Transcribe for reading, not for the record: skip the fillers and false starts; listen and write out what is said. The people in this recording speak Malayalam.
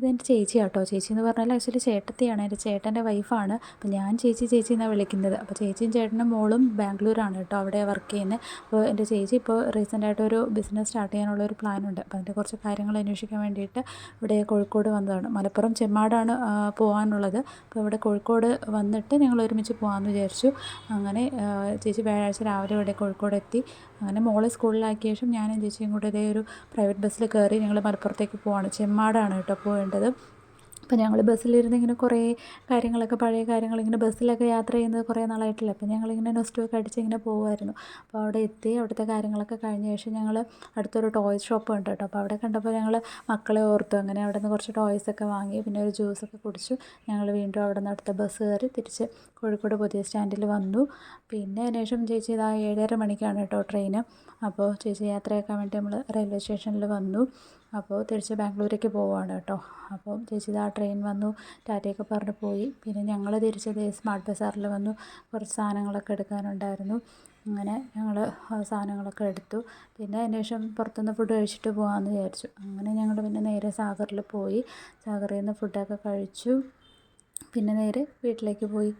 ഇതെൻ്റെ ചേച്ചിയാട്ടോ. ചേച്ചി എന്ന് പറഞ്ഞാൽ ആക്ച്വലി ചേട്ടത്തിയാണ്. എൻ്റെ ചേട്ടൻ്റെ വൈഫാണ്. അപ്പോൾ ഞാൻ ചേച്ചി ചേച്ചി എന്നാണ് വിളിക്കുന്നത്. അപ്പോൾ ചേച്ചിയും ചേട്ടനും മോളും ബാംഗ്ലൂരാണ് കേട്ടോ, അവിടെ വർക്ക് ചെയ്യുന്നത്. അപ്പോൾ എൻ്റെ ചേച്ചി ഇപ്പോൾ റീസെൻ്റായിട്ടൊരു ബിസിനസ് സ്റ്റാർട്ട് ചെയ്യാനുള്ളൊരു പ്ലാനുണ്ട്. അപ്പോൾ അതിൻ്റെ കുറച്ച് കാര്യങ്ങൾ അന്വേഷിക്കാൻ വേണ്ടിയിട്ട് ഇവിടെ കോഴിക്കോട് വന്നതാണ്. മലപ്പുറം ചെമ്മാടാണ് പോകാനുള്ളത്. അപ്പോൾ ഇവിടെ കോഴിക്കോട് വന്നിട്ട് ഞങ്ങൾ ഒരുമിച്ച് പോകാമെന്ന് വിചാരിച്ചു. അങ്ങനെ ചേച്ചി വ്യാഴാഴ്ച രാവിലെ ഇവിടെ കോഴിക്കോട് എത്തി. അങ്ങനെ മോളെ സ്കൂളിലാക്കിയ ശേഷം ഞാനും ചേച്ചിയും കൂടെ ഇതേ ഒരു പ്രൈവറ്റ് ബസ്സിൽ കയറി ഞങ്ങൾ മലപ്പുറത്തേക്ക് പോവാണ്. ചെമ്മാടാണ് കേട്ടോ പോകേണ്ടത്. അപ്പോൾ ഞങ്ങൾ ബസ്സിലിരുന്ന് ഇങ്ങനെ കുറേ കാര്യങ്ങളൊക്കെ, പഴയ കാര്യങ്ങളിങ്ങനെ ബസ്സിലൊക്കെ യാത്ര ചെയ്യുന്നത് കുറേ നാളായിട്ടില്ല. അപ്പോൾ ഞങ്ങളിങ്ങനെ നൊസ്റ്റൊക്കെ അടിച്ച് ഇങ്ങനെ പോകുമായിരുന്നു. അപ്പോൾ അവിടെ എത്തി. അവിടുത്തെ കാര്യങ്ങളൊക്കെ കഴിഞ്ഞ ശേഷം ഞങ്ങൾ അടുത്തൊരു ടോയ്സ് ഷോപ്പ് ഉണ്ട് കേട്ടോ. അപ്പോൾ അവിടെ കണ്ടപ്പോൾ ഞങ്ങൾ മക്കളെ ഓർത്തു. അങ്ങനെ അവിടെ നിന്ന് കുറച്ച് ടോയ്സൊക്കെ വാങ്ങി, പിന്നെ ഒരു ജ്യൂസൊക്കെ കുടിച്ചു. ഞങ്ങൾ വീണ്ടും അവിടെ നിന്ന് അടുത്ത ബസ് കയറി തിരിച്ച് കോഴിക്കോട് പുതിയ സ്റ്റാൻഡിൽ വന്നു. പിന്നെ അതിന് ശേഷം ചേച്ചി ഇതാ 7:30 മണിക്കാണ് കേട്ടോ ട്രെയിന്. അപ്പോൾ ചേച്ചി യാത്രയാക്കാൻ വേണ്ടി നമ്മൾ റെയിൽവേ സ്റ്റേഷനിൽ വന്നു. അപ്പോൾ തിരിച്ച് ബാംഗ്ലൂരേക്ക് പോവുകയാണ് കേട്ടോ. അപ്പോൾ ചേച്ചി ഇതാ ട്രെയിൻ വന്നു, ടാറ്റയൊക്കെ പറഞ്ഞ് പോയി. പിന്നെ ഞങ്ങൾ തിരിച്ചത് സ്മാർട്ട് ബസാറിൽ വന്നു. കുറച്ച് സാധനങ്ങളൊക്കെ എടുക്കാനുണ്ടായിരുന്നു. അങ്ങനെ ഞങ്ങൾ സാധനങ്ങളൊക്കെ എടുത്തു. പിന്നെ അതിന് ശേഷം പുറത്തുനിന്ന് ഫുഡ് കഴിച്ചിട്ട് പോകാമെന്ന് വിചാരിച്ചു. അങ്ങനെ ഞങ്ങൾ പിന്നെ നേരെ സാഗറിൽ പോയി. സാഗറിൽ നിന്ന് ഫുഡൊക്കെ കഴിച്ചു. പിന്നെ നേരെ വീട്ടിലേക്ക് പോയി.